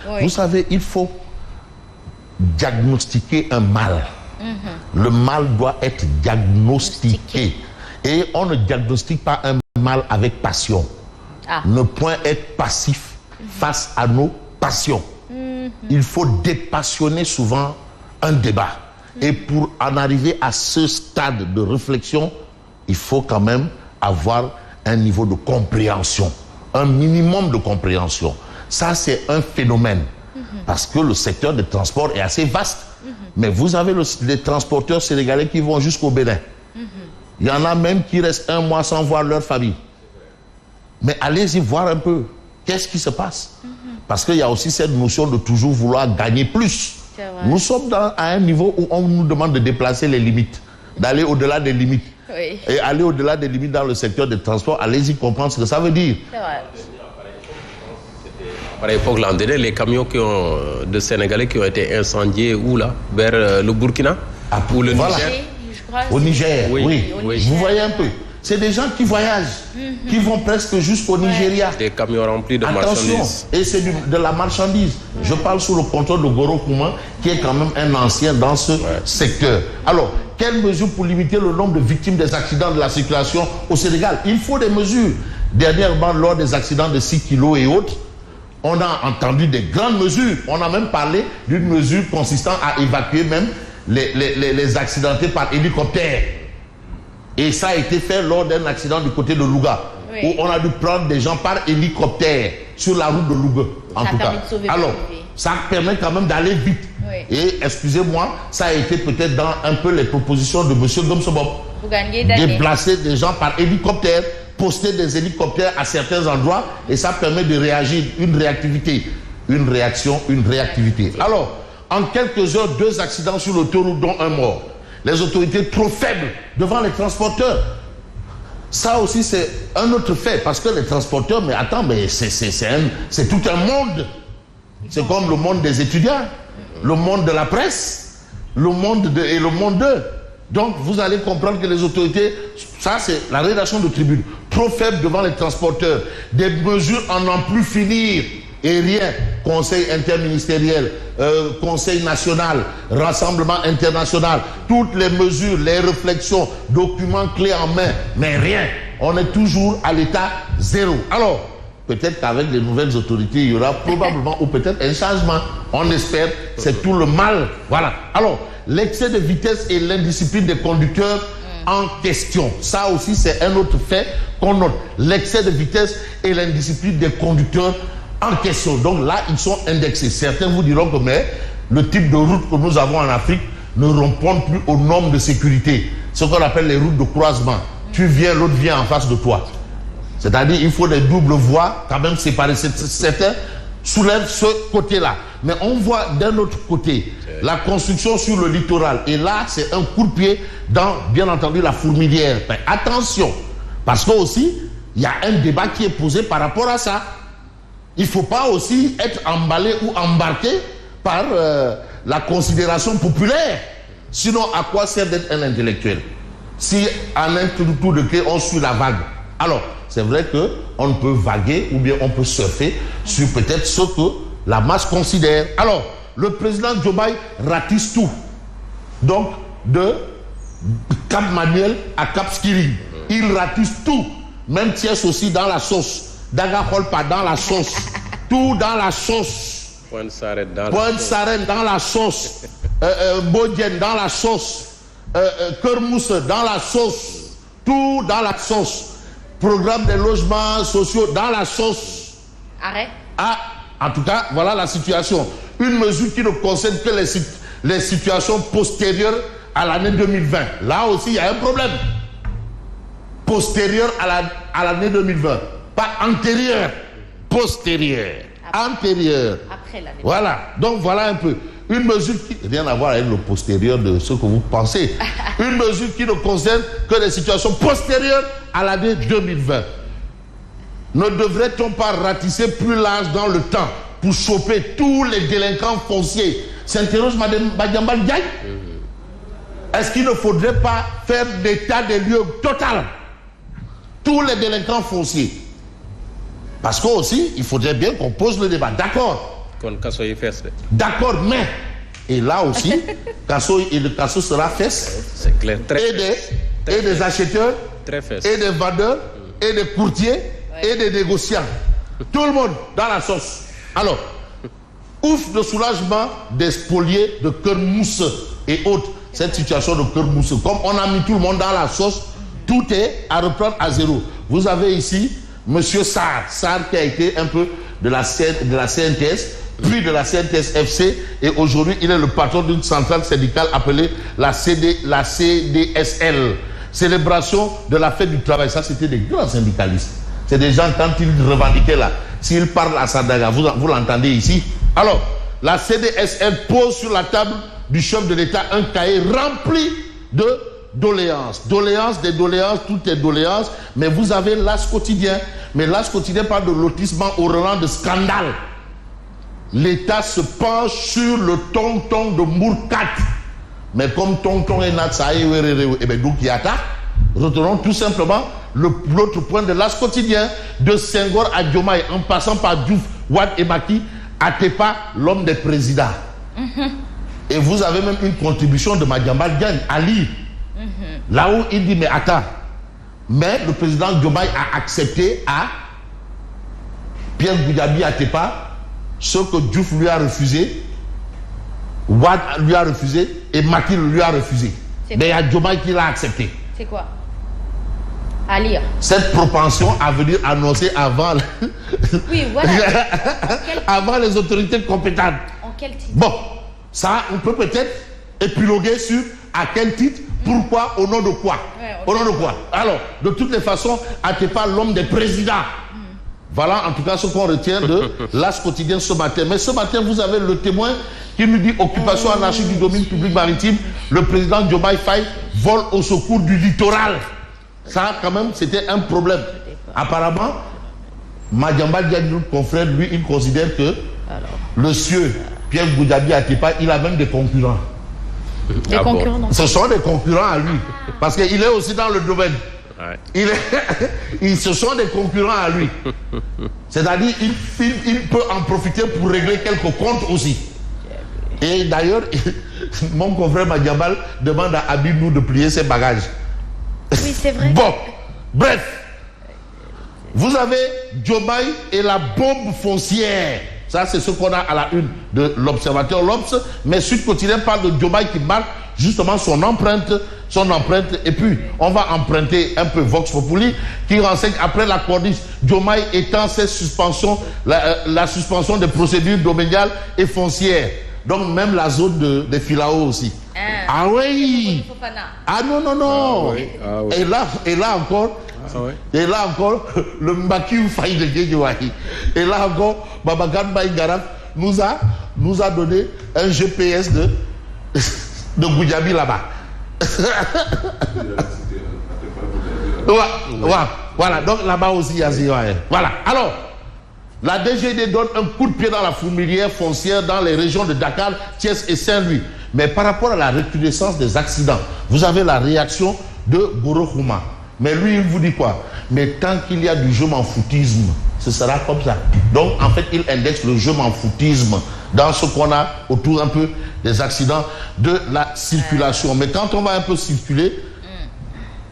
Oui. Vous savez, il faut diagnostiquer un mal. Le mal doit être diagnostiqué. Et on ne diagnostique pas un mal avec passion. Ne point être passif face à nos passions. Il faut dépassionner souvent un débat. Et pour en arriver à ce stade de réflexion, il faut quand même avoir un niveau de compréhension, un minimum de compréhension. Ça, c'est un phénomène. Parce que le secteur des transports est assez vaste. Mais vous avez les transporteurs sénégalais qui vont jusqu'au Bénin. Il y en a même qui restent un mois sans voir leur famille. Mais allez-y voir un peu. Qu'est-ce qui se passe? Parce qu'il y a aussi cette notion de toujours vouloir gagner plus. Nous sommes à un niveau où on nous demande de déplacer les limites, d'aller au-delà des limites. Oui. Et aller au-delà des limites dans le secteur des transports, allez-y comprendre ce que ça veut dire. C'est vrai. Par l'époque, l'an dernier, les camions de Sénégalais qui ont été incendiés, où là? Vers le Burkina? Ou le voilà. Niger? Au Niger, oui. Oui. Vous voyez un peu. C'est des gens qui voyagent, qui vont presque jusqu'au Nigeria. Des camions remplis de marchandises. Et c'est de la marchandise. Je parle sous le contrôle de Goro Kouma, qui est quand même un ancien dans ce secteur. Alors, quelles mesures pour limiter le nombre de victimes des accidents de la circulation au Sénégal? Il faut des mesures. Dernièrement, lors des accidents de 6 kilos et autres, on a entendu des grandes mesures. On a même parlé d'une mesure consistant à évacuer même les accidentés par hélicoptère. Et ça a été fait lors d'un accident du côté de Louga, où on a dû prendre des gens par hélicoptère sur la route de Louga, en tout cas. Alors, ça permet quand même d'aller vite. Et excusez-moi, ça a été peut-être dans un peu les propositions de M. Gomsobob. Déplacer des gens par hélicoptère, poster des hélicoptères à certains endroits, et ça permet de réagir, une réactivité. Une réaction, une réactivité. Alors, en quelques heures, 2 accidents sur l'autoroute, dont un mort. Les autorités trop faibles devant les transporteurs. Ça aussi, c'est un autre fait. Parce que les transporteurs, mais attends, mais c'est tout un monde. C'est comme le monde des étudiants, le monde de la presse, le monde et le monde d'eux. Donc, vous allez comprendre que les autorités, ça c'est la rédaction de tribune, trop faible devant les transporteurs. Des mesures en n'en plus finir. Et rien, conseil interministériel, conseil national, rassemblement international, toutes les mesures, les réflexions, documents clés en main, mais rien. On est toujours à l'état zéro. Alors, peut-être qu'avec les nouvelles autorités, il y aura probablement ou peut-être un changement. On espère, c'est tout le mal. Voilà. Alors, l'excès de vitesse et l'indiscipline des conducteurs en question. Ça aussi, c'est un autre fait qu'on note. L'excès de vitesse et l'indiscipline des conducteurs en question. Donc là, ils sont indexés. Certains vous diront que mais le type de route que nous avons en Afrique ne répond plus aux normes de sécurité. Ce qu'on appelle les routes de croisement. Tu viens, l'autre vient en face de toi. C'est-à-dire il faut des doubles voies quand même séparées. Certains soulèvent ce côté-là. Mais on voit d'un autre côté la construction sur le littoral. Et là, c'est un coup de pied dans, bien entendu, la fourmilière. Mais attention, parce que aussi, il y a un débat qui est posé par rapport à ça. Il ne faut pas aussi être emballé ou embarqué par la considération populaire. Sinon, à quoi sert d'être un intellectuel? Si en un tour de clé, on suit la vague. Alors, c'est vrai qu'on ne peut vaguer ou bien on peut surfer sur peut-être ce que la masse considère. Alors, le président Diomaye ratisse tout. Donc, de Cap Manuel à Cap Skirring. Il ratisse tout. Même Thiès aussi dans la sauce. Daga Holpa dans la sauce. Tout dans la sauce. Pointe Sarène dans la sauce. Bodjen dans la sauce. Kermousse dans la sauce. Tout dans la sauce. Programme des logements sociaux dans la sauce. Arrête. Ah, en tout cas, voilà la situation. Une mesure qui ne concerne que les situations postérieures à l'année 2020. Là aussi, il y a un problème. Postérieur à l'année 2020. Pas antérieur, postérieur. Antérieur. Après l'année. Voilà. Donc voilà un peu. Une mesure qui n'a rien à voir avec le postérieur de ce que vous pensez. Une mesure qui ne concerne que les situations postérieures à l'année 2020. Ne devrait-on pas ratisser plus large dans le temps pour choper tous les délinquants fonciers? S'interroge Mme Badiambal Diagne. Est-ce qu'il ne faudrait pas faire l'état des lieux total? Tous les délinquants fonciers. Parce qu'aussi, il faudrait bien qu'on pose le débat. D'accord. D'accord, mais et là aussi, le Casso sera fesse. C'est clair. Et des acheteurs, et des vendeurs, et des courtiers, et des négociants. Tout le monde dans la sauce. Alors, ouf de soulagement des spoliés de Kermousse et autres. Cette situation de Kermousse, comme on a mis tout le monde dans la sauce, tout est à reprendre à zéro. Vous avez ici Monsieur Sarr qui a été un peu de la CNTS, puis de la CNTS-FC, et aujourd'hui il est le patron d'une centrale syndicale appelée la CDSL. Célébration de la fête du travail. Ça, c'était des grands syndicalistes. C'est des gens, quand ils revendiquaient là, s'ils parlent à Sandaga, vous l'entendez ici. Alors, la CDSL pose sur la table du chef de l'État un cahier rempli de doléances. Des doléances, toutes les doléances. Mais vous avez l'As quotidien. Mais l'As quotidien parle de lotissement au rang de scandale. L'État se penche sur le tonton de Mourkat. Mais comme tonton et Natsaï, et bien donc Yata, retenons tout simplement l'autre point de l'As quotidien, de Senghor à Diomaye, en passant par Diouf, Wade et Maki, Atepa, l'homme des présidents. Et vous avez même une contribution de Madiambal Diagne à lire. Là où il dit, mais attends, mais le président Diomaye a accepté à Pierre Goudiaby Atepa ce que Diouf lui a refusé, Wade lui a refusé et Maki lui a refusé. Mais il y a Diomaye qui l'a accepté. C'est quoi? À lire. Cette propension à venir annoncer avant, oui, voilà. avant les autorités compétentes. En quel titre? Bon, ça, on peut peut-être épiloguer sur à quel titre, pourquoi, au nom de quoi. Au nom de quoi. Alors, de toutes les façons, Atepa, l'homme des présidents. Voilà en tout cas ce qu'on retient de l'As quotidien ce matin. Mais ce matin, vous avez le témoin qui nous dit occupation anarchique du domaine public maritime. Le président Diomaye Faye vole au secours du littoral. Ça, quand même, c'était un problème. Apparemment, Madiambal Diagne, notre confrère, lui, il considère que le sieur Pierre Goudiaby Atepa, il a même des concurrents. Des concurrents, non? Ce sont des concurrents à lui. Parce qu'il est aussi dans le domaine. Ouais. Ce sont des concurrents à lui. C'est-à-dire, il peut en profiter pour régler quelques comptes aussi. Et d'ailleurs, mon confrère Madiambal demande à Abidou de plier ses bagages. Oui, c'est vrai. Bon, bref. Vous avez Diomaye et la bombe foncière. Ça, c'est ce qu'on a à la une de l'Observateur L'Obs. Mais Sud Quotidien parle de Diomaye qui marque justement son empreinte. Et puis, on va emprunter un peu Vox Populi qui renseigne après la corniche. Diomaye étend ses suspensions, la suspension des procédures domaniales et foncières. Donc, même la zone des Filao aussi. Ah oui! Ah non, non, non! Ah oui. Ah oui. Et là encore, et là encore, le Mbaki Faye de Guédiouahi. Et là encore, Babagan Baïgaraf nous a donné un GPS de Goudiaby là-bas. Voilà, donc là-bas aussi, il y a Zioaï. Voilà, alors, la DGD donne un coup de pied dans la fourmilière foncière dans les régions de Dakar, Thiès et Saint-Louis. Mais par rapport à la recrudescence des accidents, vous avez la réaction de Goro Khouma. Mais lui, il vous dit quoi? Mais tant qu'il y a du je m'en foutisme, ce sera comme ça. Donc, en fait, il indexe le je m'en foutisme dans ce qu'on a autour un peu des accidents de la circulation. Mais quand on va un peu circuler,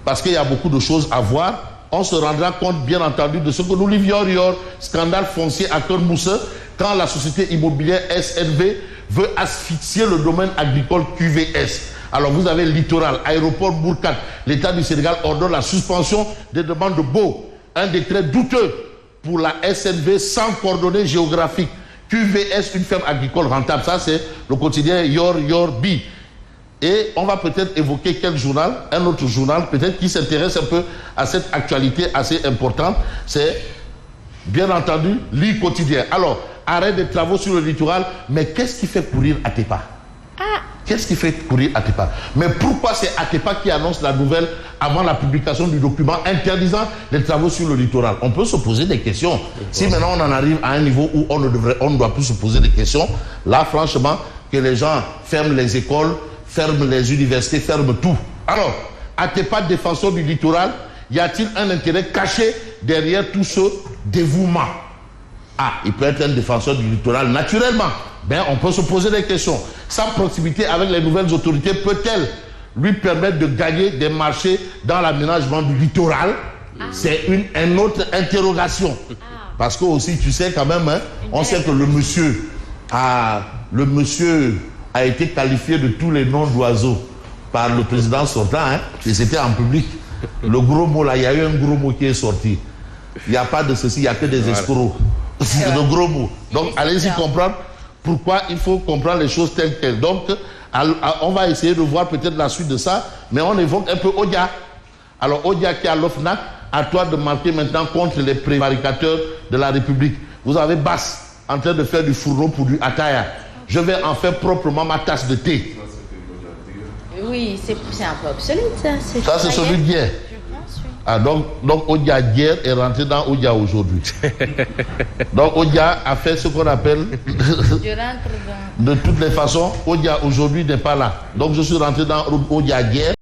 parce qu'il y a beaucoup de choses à voir, on se rendra compte, bien entendu, de ce que nous livions hier, scandale foncier à Kermousse, quand la société immobilière SNV veut asphyxier le domaine agricole QVS. Alors vous avez le littoral, aéroport Mourkat. L'État du Sénégal ordonne la suspension des demandes de baux. Un décret douteux pour la SNV sans coordonnées géographiques. QVS, une ferme agricole rentable. Ça, c'est le quotidien Yorbi. Et on va peut-être évoquer quel journal, un autre journal, peut-être qui s'intéresse un peu à cette actualité assez importante. C'est, bien entendu, l'I quotidien. Alors, arrêt des travaux sur le littoral. Mais qu'est-ce qui fait courir Atepa? Qu'est-ce qui fait courir Atepa? Mais pourquoi c'est Atepa qui annonce la nouvelle avant la publication du document interdisant les travaux sur le littoral? On peut se poser des questions. Si maintenant on en arrive à un niveau où on ne doit plus se poser des questions, là franchement, que les gens ferment les écoles, ferment les universités, ferment tout. Alors, Atepa, défenseur du littoral, y a-t-il un intérêt caché derrière tout ce dévouement? Ah, il peut être un défenseur du littoral naturellement. Ben, on peut se poser des questions. Sa proximité avec les nouvelles autorités peut-elle lui permettre de gagner des marchés dans l'aménagement du littoral? C'est une autre interrogation. Parce que aussi, tu sais quand même, hein, on sait que le monsieur a été qualifié de tous les noms d'oiseaux par le président sortant, hein, et c'était en public. Le gros mot là, il y a eu un gros mot qui est sorti. Il n'y a pas de ceci, il n'y a que des escrocs. C'est le gros mot. Donc, allez-y comprendre pourquoi il faut comprendre les choses telles quelles. Donc, on va essayer de voir peut-être la suite de ça, mais on évoque un peu Odia. Alors, Odia qui est à l'OFNAC, à toi de marquer maintenant contre les prévaricateurs de la République. Vous avez Basse en train de faire du fourneau pour du ataya. Je vais en faire proprement ma tasse de thé. Oui, c'est un peu obsolète, ça. Ça, c'est celui d'hier. Je pense, oui. Ah, donc Odia d'hier est rentré dans Odia aujourd'hui. Donc Odia a fait ce qu'on appelle... De toutes les façons, Odia aujourd'hui n'est pas là. Donc je suis rentré dans Odia d'hier.